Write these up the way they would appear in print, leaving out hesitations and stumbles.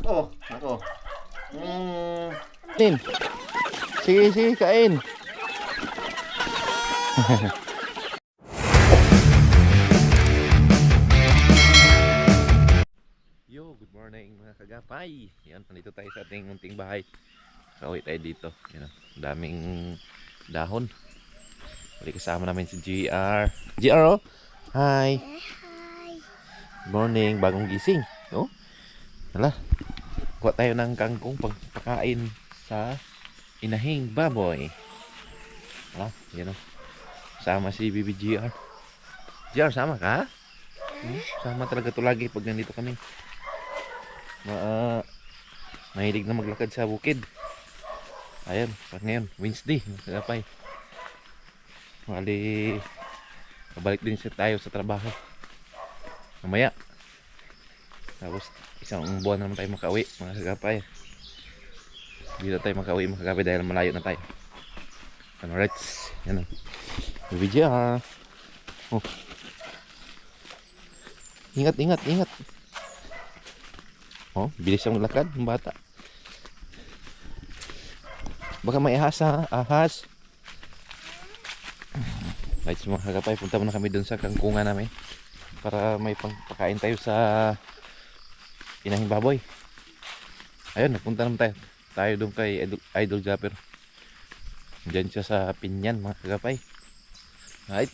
oh. Ako. Kain. Sige, sige, kain. Yo, good morning mga kagapay. Yan, nandito tayo sa ating munting bahay. Kauwi tayo dito. Yan, daming dahon. Balik kasama namin si GR. GR, oh. Hi. Good morning, bagong gising. Oh. Hala. Kuha tayo ng kangkong pagpakain sa inahing baboy. Hala, yan, oh. Sama si Bibi GR. GR, sama ka? Sama talaga to lagi pag nandito kami. Mahilig na maglakad sa bukid. Ayan, pag ngayon Wednesday, magkakapay. Bali, kabalik din tayo sa trabaho mamaya. Tapos isang buwan naman tayo makauwi mga kagapay. Hindi na tayo makauwi mga kagapay dahil malayo na tayo. Alright, yan o. Video ha. Oh. Ingat, ingat, ingat. Oh, bilis ang lakad ng bata. Baka may ahas ha, ahas. Right, mga kagapay, punta muna kami dun sa kangkungan namin para may pangpakain tayo sa inahing baboy. Ayun, napunta naman tayo. Tayo dun kay Idol Japper. Diyan siya sa Pinyan mga kagapay. Right,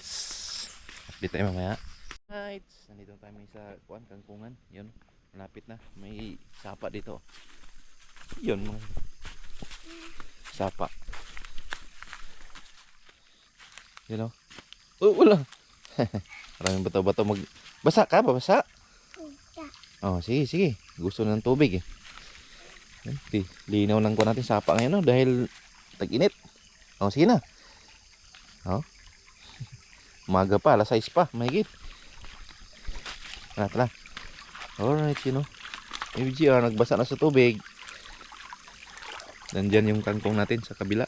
update tayo mamaya. Right, nandito tayo sa kangkungan. Yun, malapit na. May sapa dito. Yun, mga sapa. You know? Oh, wala. Maraming bato-bato basa ka ba? Basa? Oh, sige, sige. Gusto ng tubig eh. Okay. Linaw lang ko natin sapa ngayon, no? Dahil tag-init. Oh, sige na. Oh. Umaga pa, alas 6 pa, mahigit. Tara. Alright, you know. MGR, nagbasa na sa tubig. Nandyan yung kangkong natin sa kabila.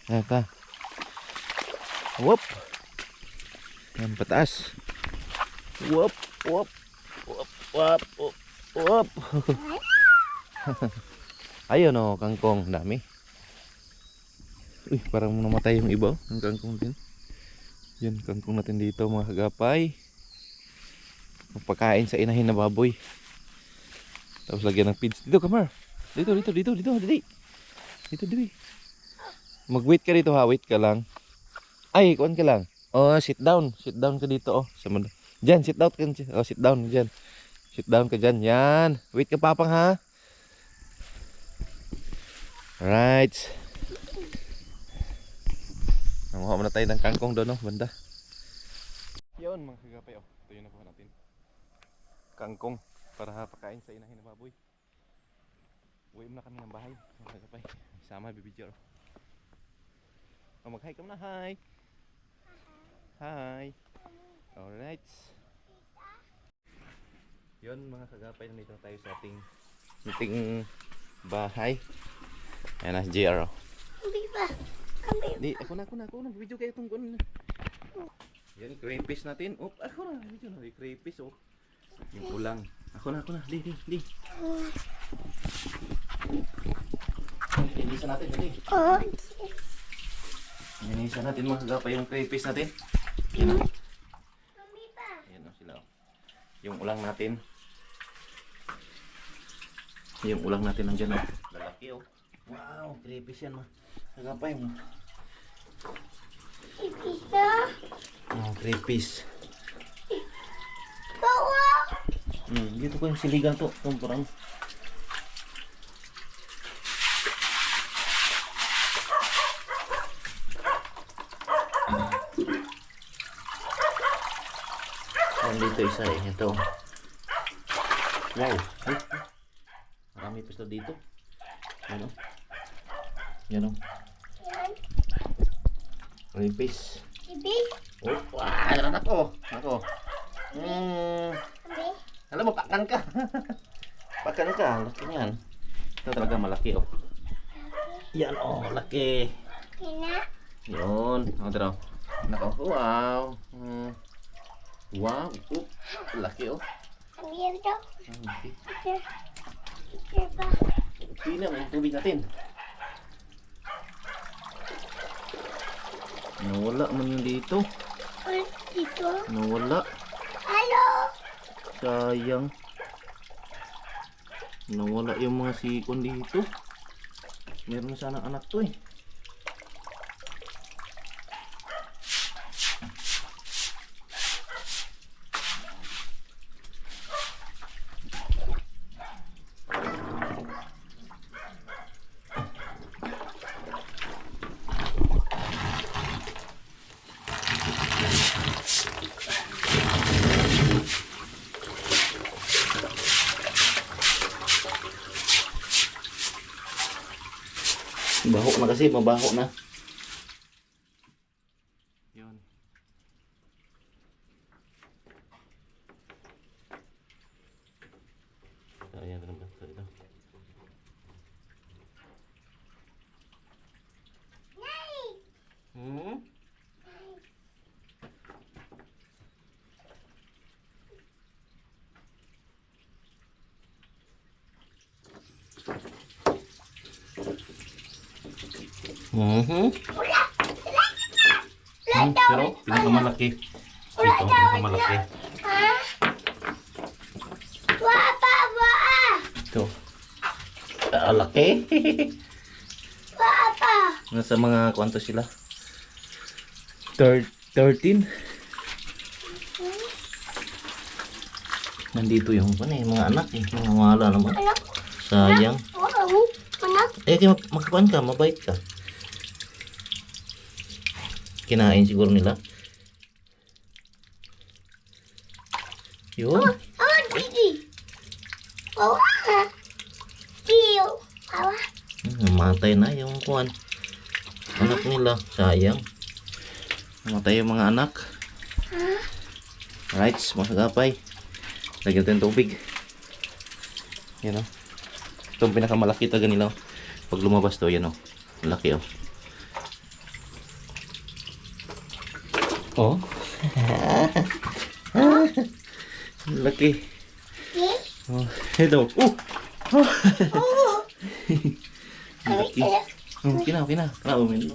Ata. Whoop. Yan, pataas. Whoop, whoop. Whoop, whoop, whoop, whoop. Ayun o, kangkong. Dami. Uy, parang namatay yung iba. Ang kangkong din. Yan, kangkong natin dito mga kagapay. Pagkain sa inahin na baboy. Tapos lagyan ng feeds. Dito, Kamar. Dito. Dito. Mag-wait ka dito ha. Wait ka lang. Ay, kuwan ka lang. Oh, sit down. Sit down ka dito. Oh, diyan, sit down ka. Oh, sit down diyan. Sit down ka diyan. Yan. Wait ka, papang ha. Right. Nanguha muna tayo ng kangkong doon, oh, banda. Yun, mga kagapay, oh. Ito yung nakuha natin. Kangkong para pakain sa inahin na baboy. Uwi muna kami ng bahay, mga kagapay. Sama, bibidyo. Oh, mag-hi ka muna, hi. Hi. Alright. Yun, mga kagapay, nandito tayo sa ating bahay. Ayan na, JR. Di, ako na. Video kayo itong kunin. Yan, crayfish natin. Oh, ako na. Video na, crayfish, oh. Yung pulang. Ako na. Di. Linisan natin, dali. Oh. Linisan natin mga kagapay yung crayfish natin. Yan o. Yan o sila, oh. Yung ulang natin. Yung ulang natin nandyan, oh. Lalaki, oh. Wow, crayfish yan, mga kagapay mo. Oh, crayfish. Dito ko yung siligan to. Parang dito isa eh. Ito. Wow. Marami pa dito. Ano? Yan o. Crayfish. Oh, wah, naran ako. Alam mo, pakan ka. Pakan ka. Laki niyan. Ito talaga malaki, oh. Yan, oh. Laki. Yun. Ang tara. Nako. Wow. Wow. Laki, oh. Ambil dong. Okay. Picture pa. Pina mo yung tubig natin. Nawala man yung dito. Ulit dito. Nawala. Halo. Sayang. Nawala yung mga sikon dito. Meron na sana anak to eh. Baho na kasi, mabaho na. Yun. Ayan na naman ito. Hmm? Mhm. Pero pinakamalaki. Ito, pinakamalaki. Ha? Wapa, waa. Ito. Laki. Wapa. Nasa mga kwanto sila? 13. Nandito yung mga anak eh. Mga wala naman. Anak. Sayang. Wow. Anak. Eh, makakuan ka, mabait ka. Kinain siguro nila. Yun. Oh, Didi. Wawa. Tiyo. Wawa. Namatay na yung kuan. Anak nila. Sayang. Namatay yung mga anak. Alright, masagapay. Lagyan natin tubig. Yan o. Itong pinakamalaki talaga nila. Pag lumabas to, yan o. Laki o. Oh. Laki. Eh? Oh, ito. Oh. Oh. Laki. Oh, kina. Umin mo.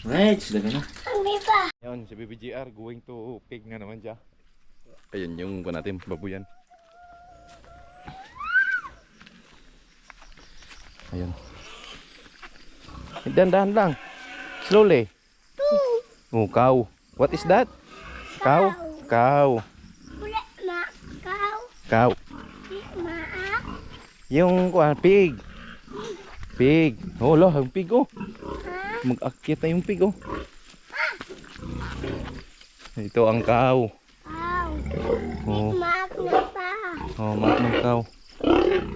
Right, lagyan na. Ambil pa. Yan, si BBGR going to pig nga naman siya. Ayun yung pa natin, babuyan. Ayun. Dahan-dahan lang. Slowly. Oh, cow. What is that? Cow? Cow. Ulit ma. Kau. Cow. Maak. Yung pig. Pig. Oh, loh, ang pig oh. Ha? Mag-akit na yung pig oh. Ito ang cow. Kau. Oh, Maak na pa. oh, mak ng cow.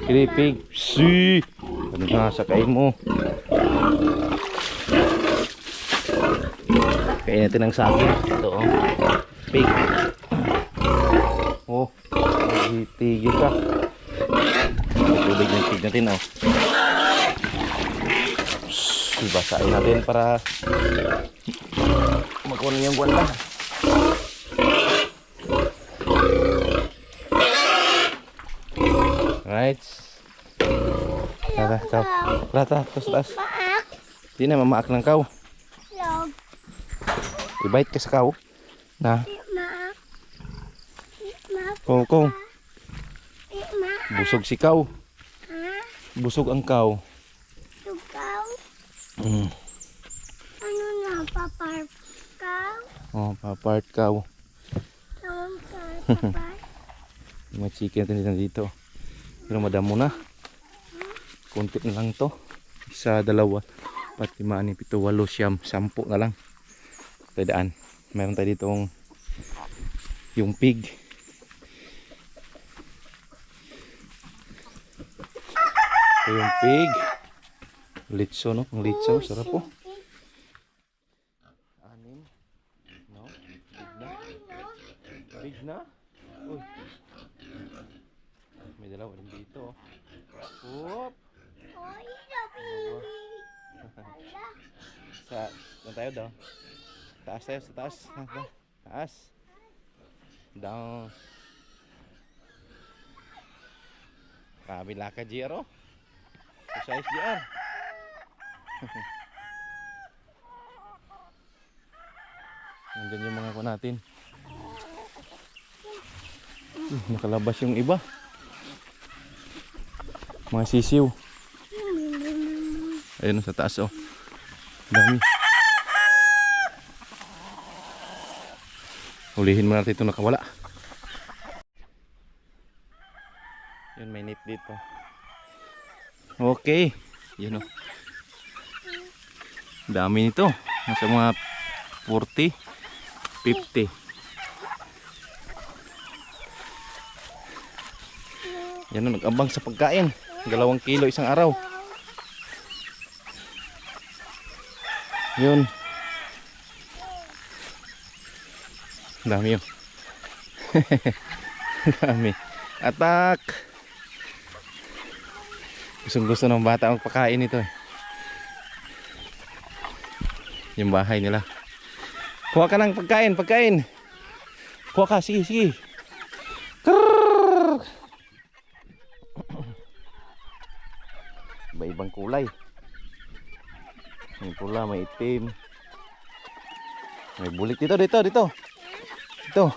Kili pig. Si. Ano nga sakain mo? Kain natin ng saging. Ito oh. Pig. Oh, tigil ka. Tubig ng pig natin oh. Basahin natin para magkunin yung buwan lang. Right. Rata, taas. Maak. Di na mamaak ng kaw. Log. Ibait ka sa kaw. Na, Maak. Maak. kung Maak. busog si kaw. Ha? Busog ang kaw. Tugaw. Mm. Ano na? Papar. Kau. Oh, papart kaw. Tawang ka. Papar. Yung mga chicken natin dito. Pero madamo na. Kunti na lang to. Isa, dalawa, 4, 5, 6, 7, 8, 10 na lang. Tadaan. Meron tayo ditong yung pig. Ito yung pig. Litso no? Ang litso. Sarap po. 6. No? Big na. Uy. May dalawa rin dito. Whoop. Oy, sabi. Ala. Saan tayo daw? Taas tayo, sa taas. Taas. Down. Kabila ka, JR, oh. Size, JR. Nandyan yung mga ko natin. Nakalabas yung iba. Mga sisiw. Ayun sa taas, oh. Dami. Hulihin mo natin ito nakawala. Yun, may net dito. Okay. Yun, oh. Dami nito. Nasa mga 40, 50. Yan, oh, nag-abang sa pagkain. 2 kilo isang araw. Yun. Dami yun. Dami. Atak. Gustong gusto ng bata magpakain ito eh. Yung bahay nila. Kuha ka ng pagkain, pagkain. Kuha ka, sige, sige. Krrrr. Iba-ibang kulay. May pula, may itim. May bulik dito, dito, dito. Dito.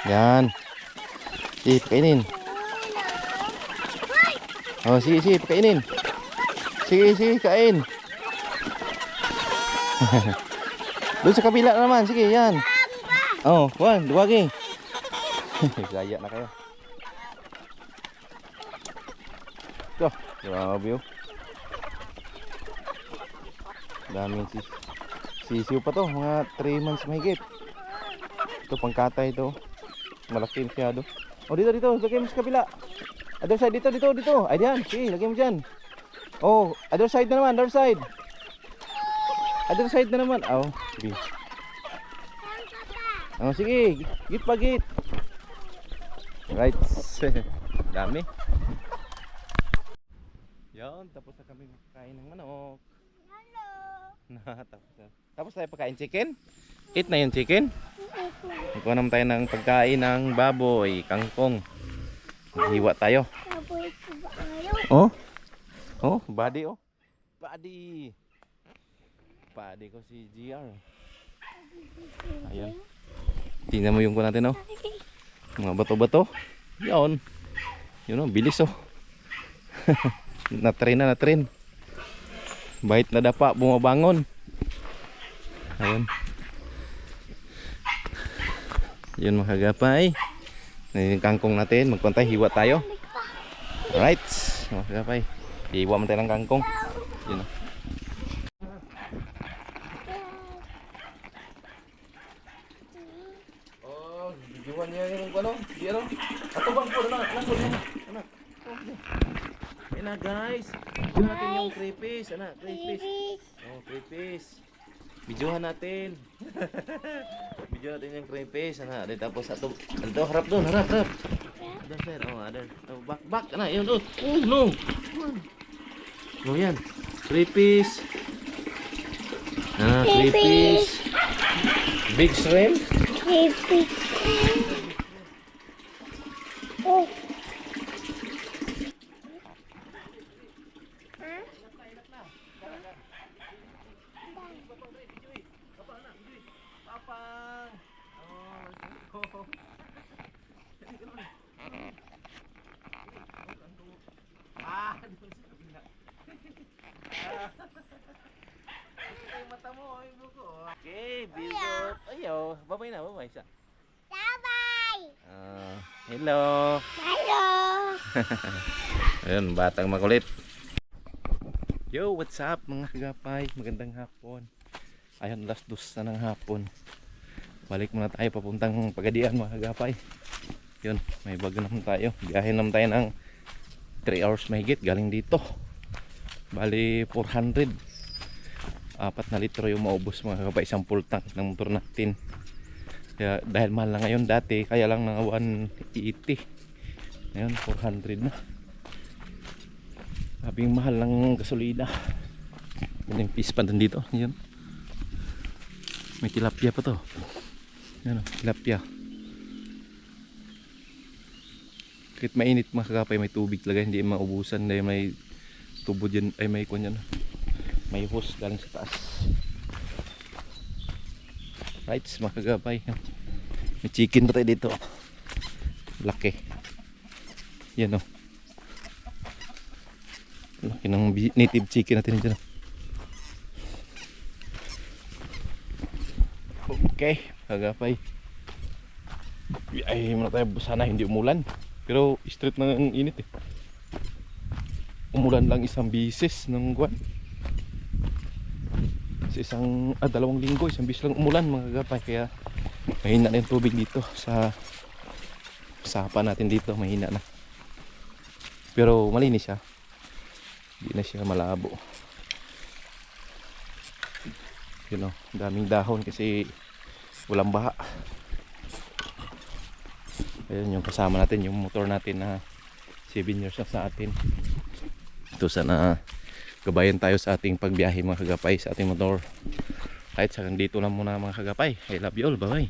Yan. Sige, pakainin. Oh, sige, sige, pakainin. Sige, sige, kain. Doon sa kabila naman, sige, yan. Oh, Juan, duwagi. Gaya na kayo. Ito, grabe, oh. Daming sisiw pa to, mga 3 months mahigit. Ito pangkatay ito. Malaki masyado. Oh, dito, dito, lagay mo sa kabila. Other side, dito, dito, dito. Ay, diyan, sige, lagay mo dyan. Oh, other side na naman, other side. Other side na naman. Oh, sige. Oh, sige, git pa, git. Right. Dami. Yan, tapos na kami magkain ng manok. Tapos tayo pagkain chicken. Eat na yung chicken. Magkuha naman tayo ng pagkain ng baboy, kangkong. Hiwa tayo. Oh. Oh, body, oh. Body. Body ko si GR. Ayan. Tingnan mo yung ko natin, oh. Mga bato-bato. Yan. Yun, oh, bilis, oh. Na-train na, na-train. Bait na dapa, bumabangon. Ayun. Yun mga kagapay. Yung kangkong natin, magpantay, hiwa tayo. Alright, mga kagapay. Hiwa mo tayo ng kangkong. Yun o. Oh, hiwan niya yung ano? Di ano? Ato bang po, anak, anak. Ayun na guys. Videohan natin yung crayfish, anak, crayfish. Oh, crayfish. Videohan natin. Videohan natin yung crayfish, anak. Dito tapos ato, dito harap doon, harap, harap. Ada sir, oh ada. Oh, back, anak, yun doon. Oh no. Oh yan. Crayfish. Ah, crayfish. Big shrimp. Crayfish. Oh. Okay, bigot. Ayo, babay na, babay siya. Bye-bye. Hello. Hello. Ayun, batang makulit. Yo, what's up mga kagapay? Magandang hapon. Ayun, last dos na ng hapon. Balik muna tayo papuntang Pagadian mga kagapay. Yun, may bago naman tayo. Biyahin naman tayo ng 3 hours mahigit galing dito. Bali 400. 4 na litro yung maubos mga kagapay. Isang full tank ng motor natin. Kaya dahil mahal na ngayon, dati kaya lang ng 180. Ngayon 400 na. Sabing mahal ng gasolina. Yan yung fish pan dito. Yan. May tilapia pa to. Yan o, tilapia. Kahit mainit mga kagapay, may tubig talaga, hindi maubusan dahil may tubo dyan, ay may kunyan, may hose galing sa taas. Right mga kagapay, may chicken pa tayo dito, laki yan o, laki ng native chicken natin dyan. Okay kagapay, ay muna tayo, sana hindi umulan, pero straight na ang init eh. Umulan lang isang bisis ng buwan, sa dalawang linggo, isang bisis lang umulan mga kagapay, kaya mahina na yung tubig dito sa sapa natin dito, mahina na, pero malinis siya, hindi na siya malabo. You know, daming dahon kasi walang baha. Ayun yung kasama natin, yung motor natin na 7 years na sa atin. Ito sana gabayan tayo sa ating pagbiyahe mga kagapay sa ating motor. Kahit sa dito lang muna mga kagapay. I love you all, bye bye.